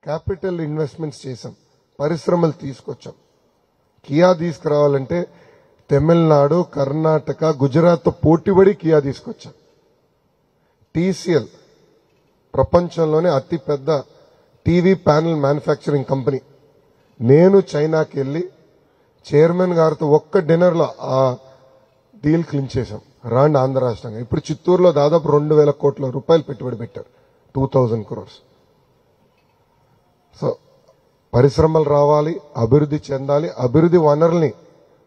Capital investments చేశాం, పరిశ్రమలు తీసుకొచ్చాం. కియా తీసుకురావాలంటే తమిళనాడు, కర్ణాటక, గుజరాత్తో పోటీపడి కియా తీసుకొచ్చాం. టీసీఎల్ ప్రపంచంలోనే అతిపెద్ద టీవీ ప్యానెల్ మ్యానుఫ్యాక్చరింగ్ కంపెనీ. నేను చైనాకి వెళ్ళి చైర్మన్ గారితో ఒక్క డిన్నర్లో ఆ డీల్ క్లిన్ చేశాం. రాండ్ ఆంధ్ర రాష్ట్రంగా ఇప్పుడు చిత్తూరులో దాదాపు 2,000 కోట్ల రూపాయలు పెట్టుబడి పెట్టారు, 2,000 crores. సో పరిశ్రమలు రావాలి, అభివృద్ధి చెందాలి, అభివృద్ధి వనరుల్ని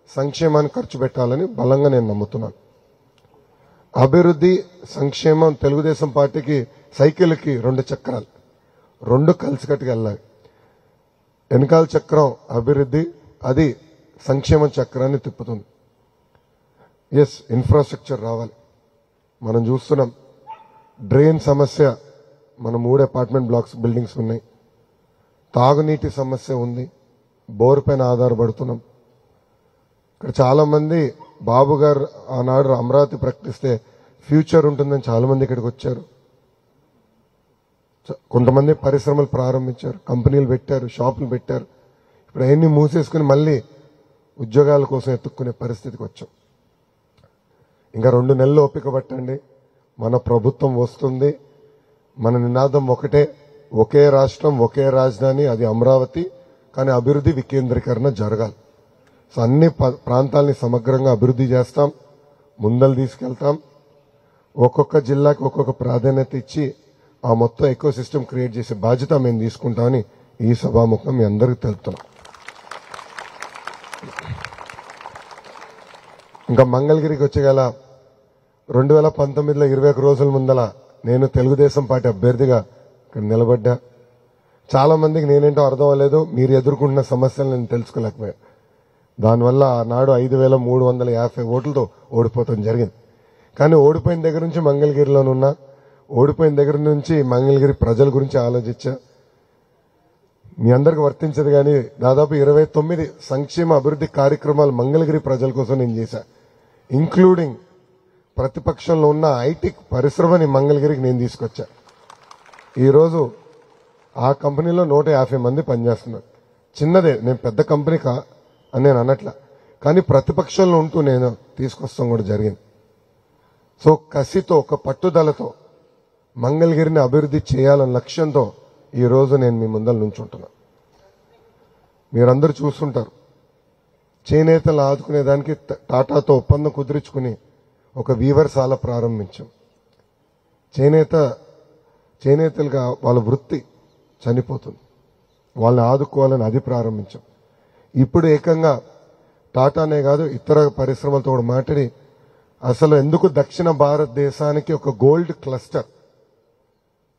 సంక్షేమాన్ని ఖర్చు పెట్టాలని బలంగా నేను నమ్ముతున్నాను. అభివృద్ధి సంక్షేమం తెలుగుదేశం పార్టీకి సైకిల్కి 2 చక్రాలు, 2 కలిసికట్టుగా వెళ్ళాలి. వెనకాల చక్రం అభివృద్ధి, అది సంక్షేమ చక్రాన్ని తిప్పుతుంది. ఎస్, ఇన్ఫ్రాస్ట్రక్చర్ రావాలి. మనం చూస్తున్నాం డ్రైన్ సమస్య, మన 3 అపార్ట్మెంట్ బ్లాక్స్ బిల్డింగ్స్ ఉన్నాయి. తాగునీటి సమస్య ఉంది, బోర్ పైన ఆధారపడుతున్నాం. ఇక్కడ చాలా మంది బాబు గారు ఆనాడు అమరావతి ప్రకటిస్తే ఫ్యూచర్ ఉంటుందని చాలా మంది ఇక్కడికి వచ్చారు. కొంతమంది పరిశ్రమలు ప్రారంభించారు, కంపెనీలు పెట్టారు, షాపులు పెట్టారు. ఇప్పుడు అవన్నీ మూసేసుకుని మళ్ళీ ఉద్యోగాల కోసం ఎత్తుక్కునే పరిస్థితికి వచ్చాం. ఇంకా 2 నెలలు ఓపిక పట్టండి, మన ప్రభుత్వం వస్తుంది. మన నినాదం ఒకటే, ఒకే రాష్ట్రం, ఒకే రాజధాని, అది అమరావతి. కానీ అభివృద్ధి వికేంద్రీకరణ జరగాలి. సో అన్ని ప్రాంతాలని సమగ్రంగా అభివృద్ధి చేస్తాం, ముందలు తీసుకెళ్తాం. ఒక్కొక్క జిల్లాకి ఒక్కొక్క ప్రాధాన్యత ఇచ్చి ఆ మొత్తం ఎకో సిస్టమ్ క్రియేట్ చేసే బాధ్యత మేము తీసుకుంటామని ఈ సభాముఖం మీ అందరికీ తెలుపుతున్నాం. ఇంకా మంగళగిరికి వచ్చేగల 2019లో 21 రోజుల ముందల నేను తెలుగుదేశం పార్టీ అభ్యర్థిగా ఇక్కడ నిలబడ్డా. చాలా మందికి నేనేంటో అర్థం అవ్వలేదు, మీరు ఎదుర్కొంటున్న సమస్యలు నేను తెలుసుకోలేకపోయా. దానివల్ల ఆనాడు 5,350 ఓట్లతో ఓడిపోవడం జరిగింది. కానీ ఓడిపోయిన దగ్గర నుంచి మంగళగిరిలోనున్నా, ఓడిపోయిన దగ్గర నుంచి మంగళగిరి ప్రజల గురించి ఆలోచించా. మీ అందరికి వర్తించదు కానీ దాదాపు 29 సంక్షేమ అభివృద్ధి కార్యక్రమాలు మంగళగిరి ప్రజల కోసం నేను చేశా. ఇంక్లూడింగ్ ప్రతిపక్షంలో ఉన్న ఐటీ పరిశ్రమని మంగళగిరికి నేను తీసుకొచ్చా. ఈరోజు ఆ కంపెనీలో 150 మంది పనిచేస్తున్నారు. చిన్నదే, నేను పెద్ద కంపెనీ అని నేను అనట్లా, కానీ ప్రతిపక్షంలో ఉంటూ నేను తీసుకొస్తాం కూడా జరిగింది. సో కసితో, ఒక పట్టుదలతో మంగళగిరిని అభివృద్ధి చేయాలన్న లక్ష్యంతో ఈరోజు నేను మీ ముందర నుంచుంటున్నా. మీరందరూ చూస్తుంటారు, చేనేతలు ఆదుకునేదానికి టాటాతో ఒప్పందం కుదుర్చుకుని ఒక వీవర్శాల ప్రారంభించాం. చేనేతలుగా వాళ్ళ వృత్తి చనిపోతుంది, వాళ్ళని ఆదుకోవాలని అది ప్రారంభించాం. ఇప్పుడు ఏకంగా టాటానే కాదు, ఇతర పరిశ్రమలతో కూడా మాట్లాడి అసలు ఎందుకు దక్షిణ భారతదేశానికి ఒక గోల్డ్ క్లస్టర్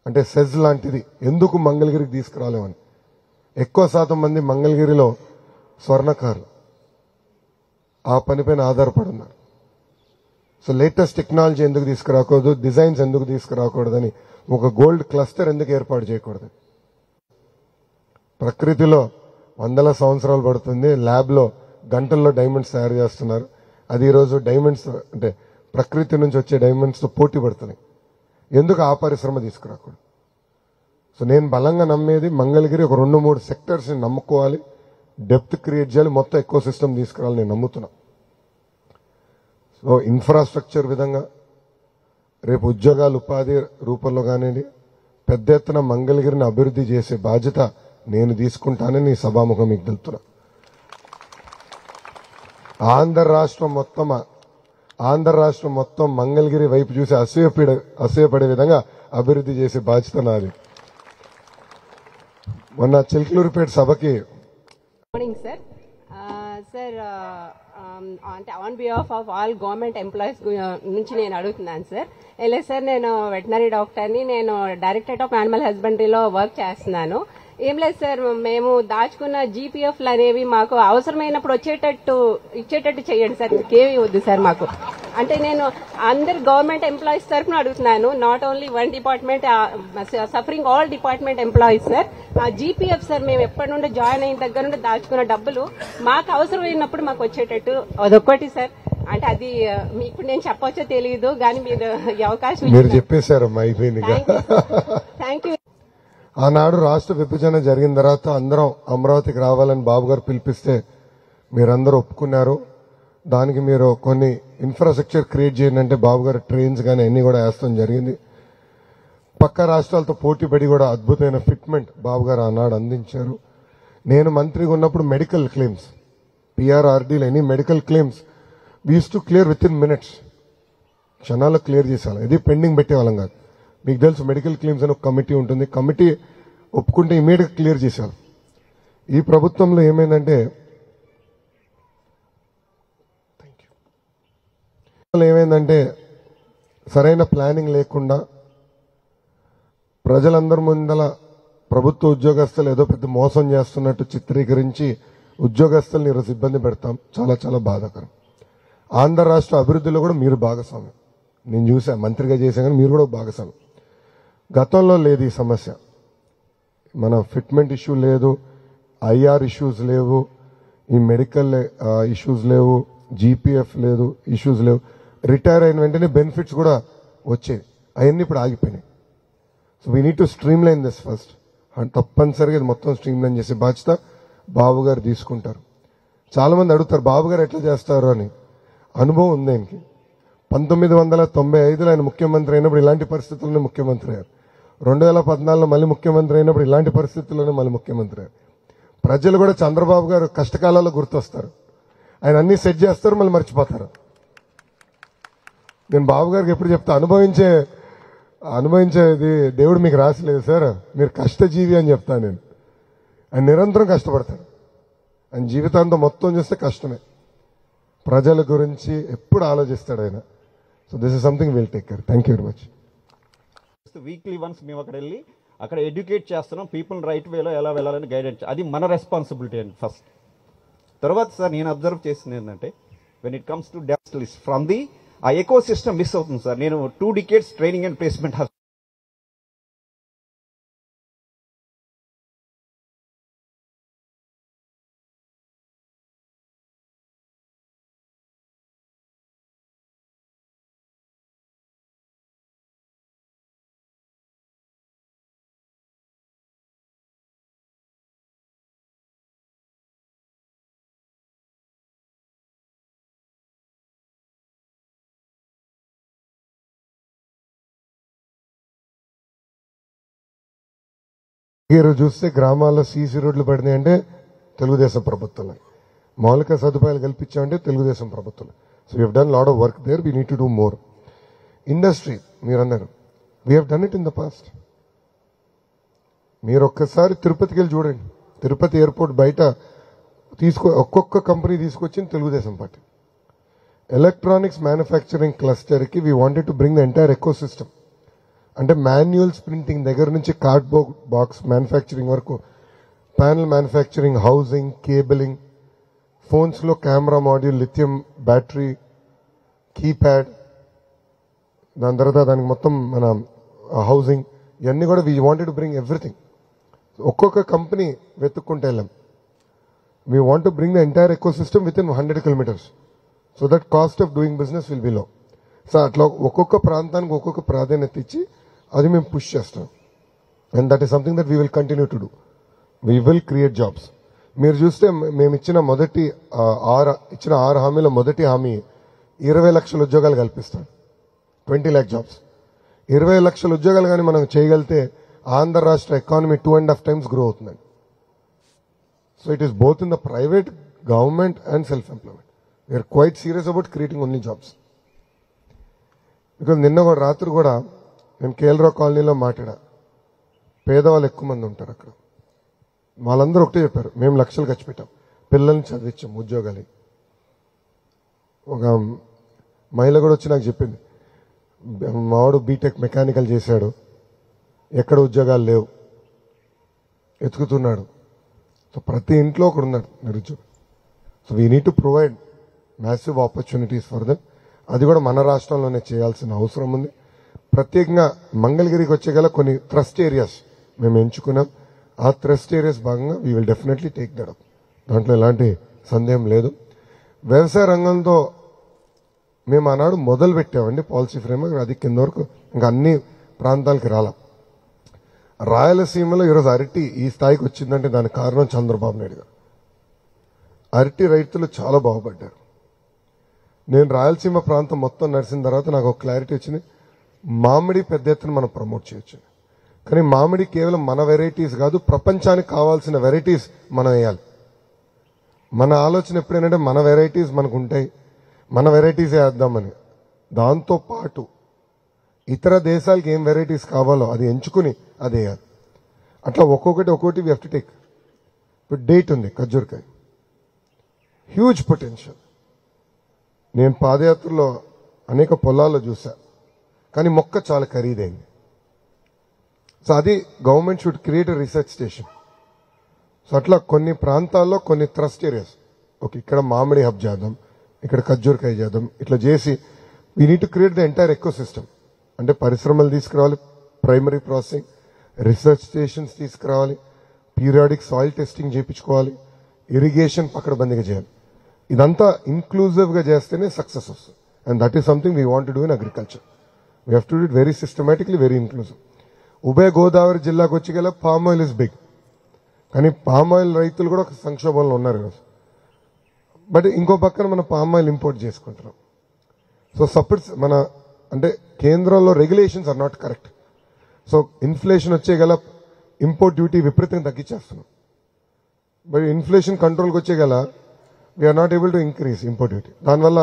అంటే సెజ్ లాంటిది ఎందుకు మంగళగిరికి తీసుకురాలేమని. ఎక్కువ శాతం మంది మంగళగిరిలో స్వర్ణకారులు ఆ పనిపైన ఆధారపడి ఉన్నారు. సో లేటెస్ట్ టెక్నాలజీ ఎందుకు తీసుకురాకూడదు, డిజైన్స్ ఎందుకు తీసుకురాకూడదని, ఒక గోల్డ్ క్లస్టర్ ఎందుకు ఏర్పాటు చేయకూడదు. ప్రకృతిలో 100 సంవత్సరాలు పడుతుంది, ల్యాబ్లో గంటల్లో డైమండ్స్ తయారు చేస్తున్నారు. అది ఈరోజు డైమండ్స్ అంటే ప్రకృతి నుంచి వచ్చే డైమండ్స్తో పోటీ పడుతున్నాయి. ఎందుకు ఆ పరిశ్రమ తీసుకురాకూడదు. సో నేను బలంగా నమ్మేది మంగళగిరి ఒక 2-3 సెక్టర్స్ని నమ్ముకోవాలి, డెప్త్ క్రియేట్ చేయాలి, మొత్తం ఎకో సిస్టమ్ తీసుకురావాలి నేను నమ్ముతున్నా. సో ఇన్ఫ్రాస్ట్రక్చర్ విధంగా రేపు ఉద్యోగాలు ఉపాధి రూపంలో కానివ్వండి, పెద్ద ఎత్తున మంగళగిరిని అభివృద్ధి చేసే బాధ్యత నేను తీసుకుంటానని సభాముఖం మీకు తెలుపుతున్నా. ఆంధ్ర రాష్ట్రం మొత్తం మంగళగిరి వైపు చూసి అసూయపడే విధంగా అభివృద్ధి చేసే బాధ్యత నాది. మొన్న చిలకలూరుపేట సభకి మార్నింగ్ సార్ అంటే on behalf of all government employees నుంచి నేను అడుగుతున్నాను సార్. ఎలా సార్, నేను వెటనరీ డాక్టర్ని, నేను డైరెక్టరేట్ ఆఫ్ యానిమల్ హస్బెండరీలో వర్క్ చేస్తున్నాను. ఏం లేదు సార్, మేము దాచుకున్న జీపీఎఫ్లు అనేవి మాకు అవసరమైనప్పుడు ఇచ్చేటట్టు చేయండి సార్, ఇంకేమీ వద్దు సార్ మాకు. అంటే నేను అందరు గవర్నమెంట్ ఎంప్లాయీస్ తరఫున అడుగుతున్నాను, not only one department, suffering all department employees sir. ఆ జీపీఎఫ్ సార్ మేము ఎప్పటి నుండి జాయిన్ అయిన దగ్గర నుండి దాచుకున్న డబ్బులు మాకు అవసరమైనప్పుడు మాకు వచ్చేటట్టు అదొక్కటి సార్. అంటే అది మీకు నేను చెప్పవచ్చో తెలియదు కానీ మీరు ఈ అవకాశం చెప్పేశారమ్మా, అయిపోయింది. Thank you. ఆనాడు రాష్ట్ర విభజన జరిగిన తర్వాత అందరం అమరావతికి రావాలని బాబు గారు పిలిపిస్తే మీరందరూ ఒప్పుకున్నారు. దానికి మీరు కొన్ని ఇన్ఫ్రాస్ట్రక్చర్ క్రియేట్ చేయండి అంటే బాబు గారు ట్రైన్స్ కానీ అన్ని కూడా వేస్తాం జరిగింది. పక్క రాష్ట్రాలతో పోటీపడి కూడా అద్భుతమైన ఫిట్మెంట్ బాబు గారు ఆనాడు అందించారు. నేను మంత్రిగా ఉన్నప్పుడు మెడికల్ క్లెయిమ్స్, పిఆర్ఆర్డీలు any medical claims we use to clear within minutes, క్షణాల్లో క్లియర్ చేసేవాళ్ళం. ఇది పెండింగ్ పెట్టేవాళ్ళం కాదు. మీకు తెలుసు మెడికల్ క్లెయిమ్స్ అని ఒక కమిటీ ఉంటుంది, కమిటీ ఒప్పుకుంటే ఇమీడియట్గా క్లియర్ చేసేవాళ్ళం. ఈ ప్రభుత్వంలో ఏమైందంటే సరైన ప్లానింగ్ లేకుండా ప్రజలందరి ముందల ప్రభుత్వ ఉద్యోగస్తులు ఏదో పెద్ద మోసం చేస్తున్నట్టు చిత్రీకరించి ఉద్యోగస్తుల్ని ఈరోజు ఇబ్బంది పెడతాం. చాలా చాలా బాధాకరం. ఆంధ్ర రాష్ట్ర అభివృద్ధిలో కూడా మీరు భాగస్వామ్యం. నేను చూసా, మంత్రిగా చేశా, కానీ మీరు కూడా భాగస్వామ్యం. గతంలో లేదు ఈ సమస్య. మన ఫిట్మెంట్ ఇష్యూ లేదు, ఐఆర్ ఇష్యూస్ లేవు, ఈ మెడికల్ ఇష్యూస్ లేవు, జీపీఎఫ్ లేదు, ఇష్యూస్ లేవు. రిటైర్ అయిన వెంటనే బెనిఫిట్స్ కూడా వచ్చేవి, అవన్నీ ఇప్పుడు ఆగిపోయినాయి. So we need to stream line this first. తప్పనిసరిగా ఇది మొత్తం స్ట్రీమ్ లైన్ చేసే బాధ్యత బాబు గారు తీసుకుంటారు. చాలా మంది అడుగుతారు బాబు గారు ఎట్లా చేస్తారు అని. అనుభవం ఉంది ఆయనకి. 1995లో ఆయన ముఖ్యమంత్రి అయినప్పుడు ఇలాంటి పరిస్థితుల్లోనే ముఖ్యమంత్రి అయ్యారు. 2014లో మళ్ళీ ముఖ్యమంత్రి అయినప్పుడు ఇలాంటి పరిస్థితుల్లోనే మళ్ళీ ముఖ్యమంత్రి అయ్యారు. ప్రజలు కూడా చంద్రబాబు గారు కష్టకాలాల్లో గుర్తొస్తారు. ఆయన అన్ని సెట్ చేస్తారు, మళ్ళీ మర్చిపోతారు. నేను బాబు గారికి ఎప్పుడు చెప్తా, అనుభవించేది దేవుడు మీకు రాసలేదు సార్, మీరు కష్టజీవి అని చెప్తాను నేను. ఆయన నిరంతరం కష్టపడతారు. ఆయన జీవితాంతం మొత్తం చూస్తే కష్టమే. ప్రజల గురించి ఎప్పుడు ఆలోచిస్తాడు ఆయన. So this is something will take care. Thank you very much. Weekly once మేము అక్కడ వెళ్ళి అక్కడ ఎడ్యుకేట్ చేస్తున్నాం, పీపుల్ రైట్ వేలో ఎలా వెళ్ళాలని గైడెన్స్. అది మన రెస్పాన్సిబిలిటీ అండి ఫస్ట్. తర్వాత సార్ నేను అబ్జర్వ్ చేసింది ఏంటంటే when it comes to depth from the ఆ ఎకో సిస్టమ్ మిస్ అవుతుంది సార్. నేను 2 decades ట్రైనింగ్ అండ్ ప్లేస్మెంట్ ఈరోజు చూస్తే గ్రామాల్లో సీసీ రోడ్లు పడినాయంటే తెలుగుదేశం ప్రభుత్వంలో, మౌలిక సదుపాయాలు కల్పించామంటే తెలుగుదేశం ప్రభుత్వంలో. So we have done lot of work there, we need to do more. Industry మీరు అన్నారు, we have done it in the past. మీరు ఒక్కసారి తిరుపతికి వెళ్ళి చూడండి. తిరుపతి ఎయిర్పోర్ట్ బయట ఒక్కొక్క కంపెనీ తీసుకొచ్చింది తెలుగుదేశం పార్టీ. ఎలక్ట్రానిక్స్ మ్యానుఫ్యాక్చరింగ్ క్లస్టర్కి we wanted to bring the entire eco system. అంటే మాన్యువల్స్ ప్రింటింగ్ దగ్గర నుంచి కార్డ్బోర్డ్ బాక్స్ మ్యానుఫ్యాక్చరింగ్ వరకు, ప్యానల్ మ్యానుఫ్యాక్చరింగ్, హౌసింగ్, కేబులింగ్, ఫోన్స్లో camera module, lithium battery, keypad, దాని తర్వాత దానికి మొత్తం మన హౌసింగ్, ఇవన్నీ కూడా we wanted to bring everything. ఒక్కొక్క కంపెనీ వెతుక్కుంటే వెళ్ళాం. We want to bring the entire eco system within 100 kilometers so that cost of doing business will be లో. సో అట్లా ఒక్కొక్క ప్రాంతానికి ఒక్కొక్క ప్రాధాన్యత ఇచ్చి అది మేము పుష్ చేస్తాం. And that is something that we will continue to do. We will create jobs. మీరు చూస్తే మేము ఇచ్చిన 6 హామీలో మొదటి హామీ 20 లక్షల ఉద్యోగాలు కల్పిస్తాం. 20 lakh jobs. 20 లక్షల ఉద్యోగాలు కానీ మనం చేయగలిగితే ఆంధ్ర రాష్ట్ర ఎకానమీ 2.5 times గ్రో అవుతుందండి. So it is both in the private, government and self employment. We are quite serious about creating only jobs. Because నిన్న కూడా రాత్రి కూడా నేను కేఎల్రావు కాలనీలో మాట్లాడా. పేదవాళ్ళు ఎక్కువ మంది ఉంటారు అక్కడ. వాళ్ళందరూ ఒకటే చెప్పారు, మేము లక్షలు ఖర్చు పెట్టాం, పిల్లల్ని చదివించాం ఉద్యోగాలు. ఒక మహిళ కూడా వచ్చి నాకు చెప్పింది, మావాడు బీటెక్ మెకానికల్ చేశాడు, ఎక్కడ ఉద్యోగాలు లేవు, ఎతుకుతున్నాడు. సో ప్రతి ఇంట్లో ఒకడు ఉన్నాడు నిరుద్యోగం. So we need to provide massive opportunities for them. అది కూడా మన రాష్ట్రంలోనే చేయాల్సిన అవసరం ఉంది. ప్రత్యేకంగా మంగళగిరికి వచ్చే గల కొన్ని థ్రస్ట్ ఏరియాస్ మేము ఎంచుకున్నాం. ఆ థ్రస్ట్ ఏరియాస్ భాగంగా we will definitely take that up. దాంట్లో ఎలాంటి సందేహం లేదు. వ్యవసాయ రంగంతో మేము ఆనాడు మొదలు పెట్టామండి పాలసీ ఫ్రేమ్వర్క్. అది కింద వరకు ఇంకా అన్ని ప్రాంతాలకి రాలా. రాయలసీమలో ఈరోజు అరటి ఈ స్థాయికి వచ్చిందంటే దానికి కారణం చంద్రబాబు నాయుడు గారు. అరటి రైతులు చాలా బాగుపడ్డారు. నేను రాయలసీమ ప్రాంతం మొత్తం నడిచిన తర్వాత నాకు ఒక క్లారిటీ వచ్చింది, మామిడి పెద్ద ఎత్తున మనం ప్రమోట్ చేయొచ్చు. కానీ మామిడి కేవలం మన వెరైటీస్ కాదు, ప్రపంచానికి కావాల్సిన వెరైటీస్ మనం వేయాలి. మన ఆలోచన ఎప్పుడేంటంటే మన వెరైటీస్ మనకు ఉంటాయి, మన వెరైటీస్ వేద్దామని. దాంతో పాటు ఇతర దేశాలకి ఏం వెరైటీస్ కావాలో అది ఎంచుకుని అది వేయాలి. అట్లా ఒక్కొక్కటి వీ హ్యావ్ టు టేక్. ఇప్పుడు డేట్ ఉంది, ఖర్జూరకాయ హ్యూజ్ పొటెన్షియల్. నేను పాదయాత్రలో అనేక పొలాల్లో చూసా, కానీ మొక్క చాలా ఖరీదైంది. సో అది government should create research station. So అట్లా కొన్ని ప్రాంతాల్లో కొన్ని థ్రస్ట్ ఏరియాస్, ఓకే ఇక్కడ మామిడి హబ్ చేద్దాం, ఇక్కడ ఖర్జూరకాయ చేద్దాం, ఇట్లా చేసి we need to create the entire eco system. అంటే పరిశ్రమలు తీసుకురావాలి, ప్రైమరీ ప్రాసెసింగ్, రీసెర్చ్ స్టేషన్స్ తీసుకురావాలి, పీరియాడిక్ సాయిల్ టెస్టింగ్ చేయించుకోవాలి, ఇరిగేషన్ పకడ్బందీగా చేయాలి. ఇదంతా ఇంక్లూజివ్గా చేస్తేనే సక్సెస్ వస్తుంది. And that is something we want to do in agriculture. We have to do it very systematically, very inclusive. ఉభయ గోదావరి జిల్లాకు వచ్చి గల పామ్ ఆయిల్ ఇస్ బిగ్, కానీ పామ్ ఆయిల్ రైతులు కూడా ఒక సంక్షోభంలో ఉన్నారు ఈరోజు. బట్ ఇంకో పక్కన మనం పామ్ ఆయిల్ ఇంపోర్ట్ చేసుకుంటున్నాం. సో సపోర్ట్స్ మన అంటే కేంద్రంలో regulations are not correct. So inflation వచ్చే గల ఇంపోర్ట్ డ్యూటీ విపరీతంగా తగ్గించేస్తున్నాం. బట్ ఇన్ఫ్లేషన్ కంట్రోల్కి వచ్చే గల we are not able to increase import duty. దానివల్ల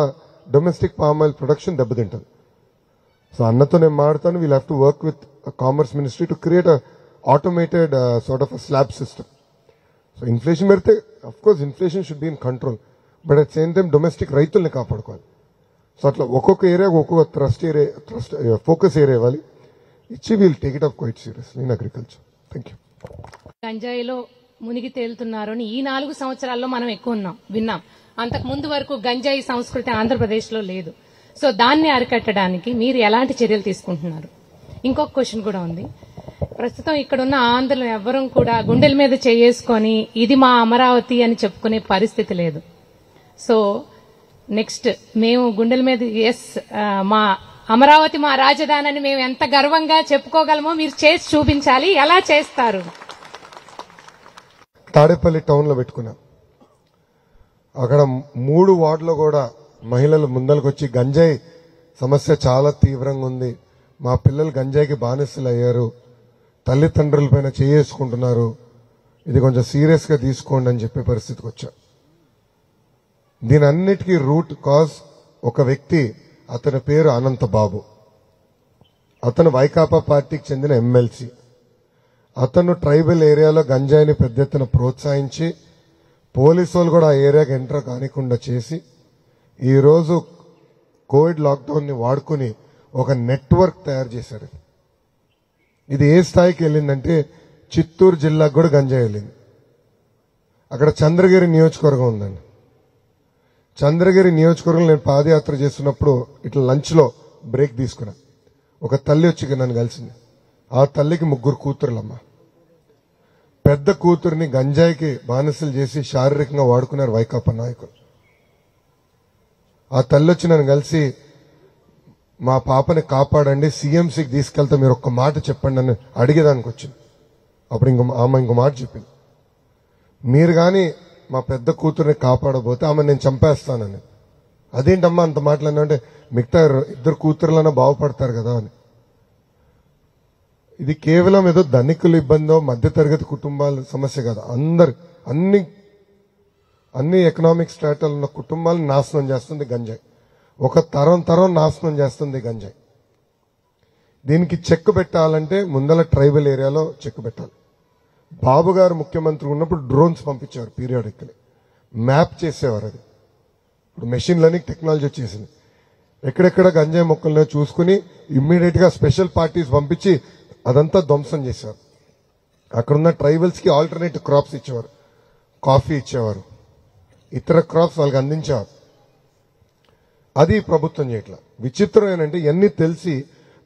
డొమెస్టిక్ పామ్ ఆయిల్ ప్రొడక్షన్ దెబ్బతింటుంది. సో అన్నతో నేను మాట్లాడతాను, we'll have to work with commerce ministry to create a automated sort of a slab system. So inflation పెడితే of course inflation should be in control, but at same time domestic రైతుల్ని కాపాడుకోవాలి. So అట్లా ఒక్కొక్క area ఒక్కొక్క thrust focus area ఇవ్వాలి, ఇచ్చి we'll take it up quite seriously in agriculture. Thank you. గంజాయిలో మునిగి తేలుతున్నారు అని ఈ 4 సంవత్సరాల్లో మనం ఎక్కువ విన్నాం. అంతకు ముందు వరకు గంజాయి సంస్కృతి ఆంధ్రప్రదేశ్లో లేదు. సో దాన్ని అరికట్టడానికి మీరు ఎలాంటి చర్యలు తీసుకుంటున్నారు? ఇంకొక క్వశ్చన్ కూడా ఉంది. ప్రస్తుతం ఇక్కడున్న ఆంధ్రులు ఎవ్వరూ కూడా గుండెల మీద చేసుకొని ఇది మా అమరావతి అని చెప్పుకునే పరిస్థితి లేదు. సో నెక్స్ట్ మేము గుండెల మీద మా అమరావతి మా రాజధాని అని మేము ఎంత గర్వంగా చెప్పుకోగలమో మీరు చేసి చూపించాలి. ఎలా చేస్తారు? తాడేపల్లి టౌన్ లో పెట్టుకున్నాం. అక్కడ 3 వార్డులో కూడా మహిళలు ముందరకు వచ్చి గంజాయి సమస్య చాలా తీవ్రంగా ఉంది, మా పిల్లలు గంజాయికి బానిసలు అయ్యారు, తల్లిదండ్రుల పైన చేసుకుంటున్నారు, ఇది కొంచెం సీరియస్ గా తీసుకోండి అని చెప్పే పరిస్థితికి వచ్చా. దీని అన్నిటికీ రూట్ కాజ్ ఒక వ్యక్తి, అతని పేరు అనంత బాబు. అతను వైకాపా పార్టీకి చెందిన ఎమ్మెల్సీ. అతను ట్రైబల్ ఏరియాలో గంజాయిని పెద్ద ఎత్తున ప్రోత్సహించి పోలీసు వాళ్ళు కూడా ఆ ఏరియాకి ఎంటర్ కానికుండా చేసి ఈరోజు కోవిడ్ లాక్డౌన్ ని వాడుకుని ఒక నెట్వర్క్ తయారు చేశారు. ఇది ఏ స్థాయికి వెళ్ళిందంటే చిత్తూరు జిల్లాకు కూడా గంజాయి వెళ్ళింది. అక్కడ చంద్రగిరి నియోజకవర్గం ఉందండి. చంద్రగిరి నియోజకవర్గంలో నేను పాదయాత్ర చేస్తున్నప్పుడు ఇట్లా లంచ్ లో బ్రేక్ తీసుకున్నా. ఒక తల్లి వచ్చి నన్ను కలిసింది. ఆ తల్లికి 3 కూతురులమ్మ. పెద్ద కూతురిని గంజాయికి బానిసలు చేసి శారీరకంగా వాడుకున్నారు వైకాపా నాయకులు. ఆ తల్లి వచ్చి నన్ను కలిసి మా పాపని కాపాడండి, సీఎంసీకి తీసుకెళ్తే మీరు ఒక్క మాట చెప్పండి అని అడిగేదానికి వచ్చింది. అప్పుడు ఆమె ఇంకో మాట చెప్పింది, మీరు కానీ మా పెద్ద కూతుర్ని కాపాడబోతే ఆమె నేను చంపేస్తానని. అదేంటమ్మా అంత మాటలన్నా అంటే మిగతా 2 కూతుర్లన్నా బాగుపడతారు కదా అని. ఇది కేవలం ఏదో ధనికుల ఇబ్బందో మధ్యతరగతి కుటుంబాల సమస్య కాదు. అన్ని ఎకనామిక్ స్ట్రాటాలు ఉన్న కుటుంబాలను నాశనం చేస్తుంది గంజాయి. ఒక తరం నాశనం చేస్తుంది గంజాయి. దీనికి చెక్ పెట్టాలంటే ముందల ట్రైబల్ ఏరియాలో చెక్ పెట్టాలి. బాబు గారు ముఖ్యమంత్రి ఉన్నప్పుడు డ్రోన్స్ పంపించారు, పీరియాడికలీ మ్యాప్ చేసేవారు. అది ఇప్పుడు మెషిన్ లెర్నింగ్ టెక్నాలజీ వచ్చేసింది. ఎక్కడెక్కడ గంజాయి మొక్కలను చూసుకుని ఇమ్మీడియట్ గా స్పెషల్ పార్టీస్ పంపించి అదంతా ధ్వంసం చేశారు. అక్కడున్న ట్రైబల్స్ కి ఆల్టర్నేటివ్ క్రాప్స్ ఇచ్చేవారు, కాఫీ ఇచ్చేవారు, ఇతర క్రాప్స్ వాళ్ళకి అందించేవారు. అది ప్రభుత్వం చేయట్లా. విచిత్రం ఏంటంటే ఇవన్నీ తెలిసి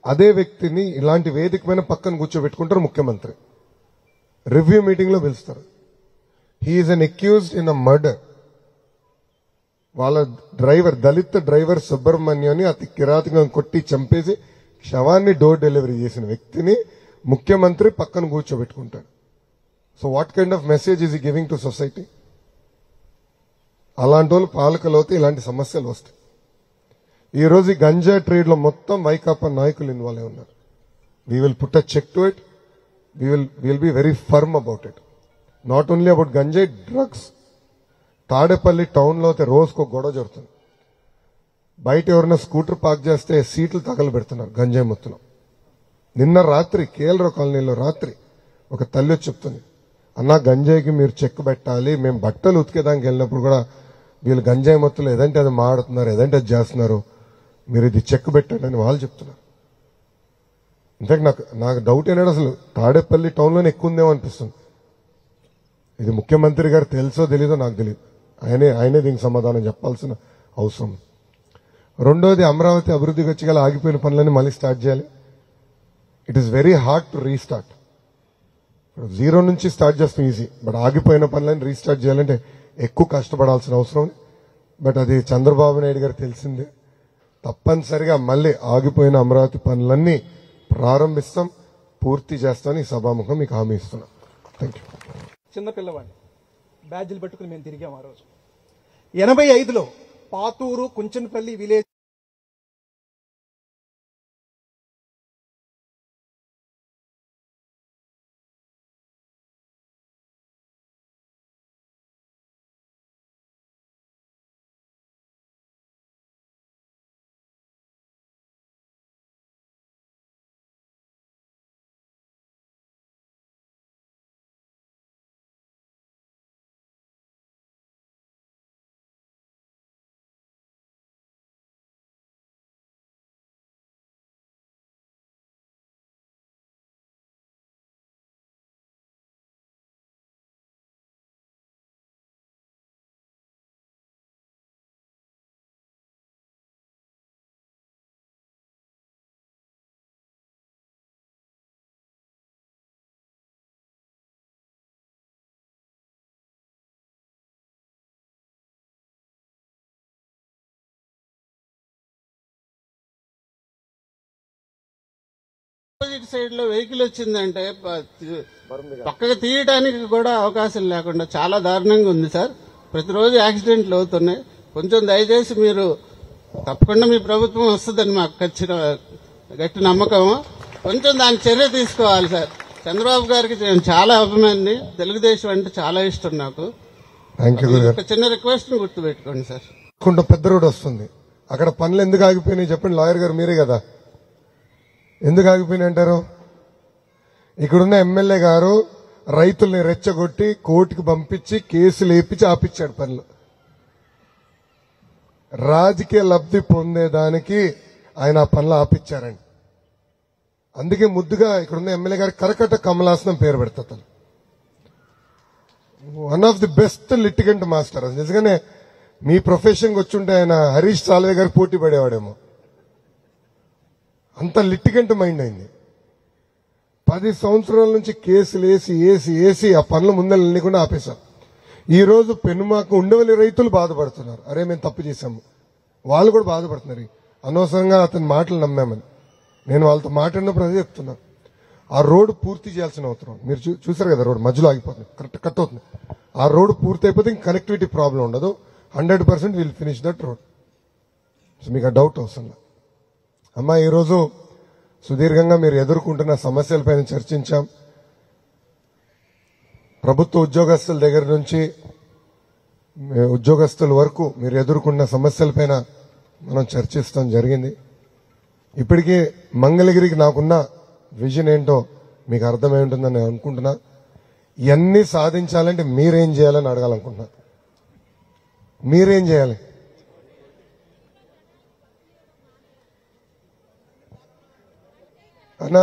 అదే వ్యక్తిని ఇలాంటి వేదిక పైన పక్కన కూర్చోబెట్టుకుంటారు ముఖ్యమంత్రి. రివ్యూ మీటింగ్ లో పిలుస్తారు. He is an accused in a murder. వాళ్ళ డ్రైవర్, దళిత డ్రైవర్ సుబ్రహ్మణ్యాన్ని అతి కిరాతకంగా కొట్టి చంపేసి శవాన్ని డోర్ డెలివరీ చేసిన వ్యక్తిని ముఖ్యమంత్రి పక్కన కూర్చోబెట్టుకుంటాడు. So what kind of message is he giving to society? అలాంటి వాళ్ళు పాలకులు అవుతే ఇలాంటి సమస్యలు వస్తాయి. ఈ రోజు ఈ గంజా ట్రేడ్ లో మొత్తం వైకాపా నాయకులు ఇన్వాల్వ్ ఉన్నారు. We will put a check to it. Will be very firm about it. Not only about గంజాయి, డ్రగ్స్. తాడేపల్లి టౌన్ లో అయితే రోజుకో గొడవ జరుగుతుంది. బయట ఎవరైనా స్కూటర్ పార్క్ చేస్తే సీట్లు తగలబెడుతున్నారు గంజాయి మొత్తం. నిన్న రాత్రి కేఎల్రావు కాలనీలో రాత్రి ఒక తల్లి వచ్చి చెప్తుంది, అన్నా గంజాయికి మీరు చెక్ పెట్టాలి, మేము బట్టలు ఉతికేదానికి వెళ్ళినప్పుడు కూడా వీళ్ళు గంజాయి మొత్తంలో ఏదంటే అది మాడుతున్నారు, ఏదంటే అది చేస్తున్నారు, మీరు ఇది చెక్ పెట్టండి అని వాళ్ళు చెప్తున్నారు. ఇన్ఫాక్ట్ నాకు డౌట్ ఏంటంటే అసలు తాడేపల్లి టౌన్లోనే ఎక్కువ ఉందేమో అనిపిస్తుంది. ఇది ముఖ్యమంత్రి గారు తెలుసో తెలీదో నాకు తెలియదు. ఆయనే దీనికి సమాధానం చెప్పాల్సిన అవసరం. రెండోది, అమరావతి అభివృద్ధికి వచ్చి గల ఆగిపోయిన పనులన్నీ మళ్ళీ స్టార్ట్ చేయాలి. It is very hard to restart. Zero నుంచి స్టార్ట్ చేస్తాం ఈజీ, బట్ ఆగిపోయిన పనులని రీస్టార్ట్ చేయాలంటే ఎక్కువ కష్టపడాల్సిన అవసరం. బట్ అది చంద్రబాబు నాయుడు గారు తెలిసిందే. తప్పనిసరిగా మళ్ళీ ఆగిపోయిన అమరావతి పనులన్నీ ప్రారంభిస్తాం, పూర్తి చేస్తామని ఈ సభాముఖం మీకు హామీ ఇస్తున్నాం. Thank you. చిన్న పిల్లవాడిని బ్యాడ్జీలు పెట్టుకుని మేము తిరిగాం ఆ రోజు. 85లో Pathuru Kunchanpalli village opposite side లో వెహికల్ వచ్చిందంటే పక్కకు తీయడానికి కూడా అవకాశం లేకుండా చాలా దారుణంగా ఉంది సార్. ప్రతిరోజు యాక్సిడెంట్లు అవుతున్నాయి. కొంచెం దయచేసి మీరు తప్పకుండా మీ ప్రభుత్వం వస్తుందని మాకు గట్టి నమ్మకం. కొంచెం దాని చర్య తీసుకోవాలి సార్. చంద్రబాబు గారికి నేను చాలా అభిమాని, తెలుగుదేశం అంటే చాలా ఇష్టం నాకు. ఒక చిన్న రిక్వెస్ట్ గుర్తుపెట్టుకోండి సార్. పెద్ద రోడ్ వస్తుంది, అక్కడ పనులు ఎందుకు ఆగిపోయినాయి చెప్పండి. లాయర్ గారు మీరే కదా, ఎందుకు ఆగిపోయినాయి అంటారు? ఇక్కడున్న ఎమ్మెల్యే గారు రైతుల్ని రెచ్చగొట్టి కోర్టుకు పంపించి కేసులు వేపించి ఆపిచ్చాడు పనులు. రాజకీయ లబ్ధి పొందేదానికి ఆయన ఆ పనులు ఆపిచ్చారండి. అందుకే ముద్దుగా ఇక్కడున్న ఎమ్మెల్యే గారు కరకట్ట కమలాసనం పేరు పెడతారు. One of the best litigant master. నిజంగానే మీ ప్రొఫెషన్కి వచ్చుంటే ఆయన హరీష్ సాల్వే గారు పోటీ పడేవాడేమో, అంత లిటిగెంట్ మైండ్ అయింది. 10 సంవత్సరాల నుంచి కేసులు వేసి ఆ పనులు ముందరలేకుండా ఆపేశాం. ఈ రోజు పెనుమాకు ఉండవల్లి రైతులు బాధపడుతున్నారు, అరే మేము తప్పు చేశాము. వాళ్ళు కూడా బాధపడుతున్నారు, అనవసరంగా అతని మాటలు నమ్మామని. నేను వాళ్ళతో మాట్లాడినప్పుడు అదే చెప్తున్నా, ఆ రోడ్డు పూర్తి చేయాల్సిన అవసరం. మీరు చూసారు కదా, రోడ్డు మధ్యలో ఆగిపోతుంది, కరెక్ట్ కట్ అవుతుంది. ఆ రోడ్డు పూర్తి అయిపోతే ఇంక కనెక్టివిటీ ప్రాబ్లం ఉండదు. 100% will finish that road. So మీకు ఆ డౌట్ అవసరం. అమ్మా, ఈరోజు సుదీర్ఘంగా మీరు ఎదుర్కొంటున్న సమస్యలపైన చర్చించాం. ప్రభుత్వ ఉద్యోగస్తుల దగ్గర నుంచి ఉద్యోగస్తుల వరకు మీరు ఎదుర్కొన్న సమస్యలపైన మనం చర్చిస్తాం జరిగింది. ఇప్పటికీ మంగళగిరికి నాకున్న విజన్ ఏంటో మీకు అర్థమై ఉంటుందని నేను అనుకుంటున్నా. ఇవన్నీ సాధించాలంటే మీరేం చేయాలని అడగాలనుకుంటున్నా. మీరేం చేయాలి? అన్నా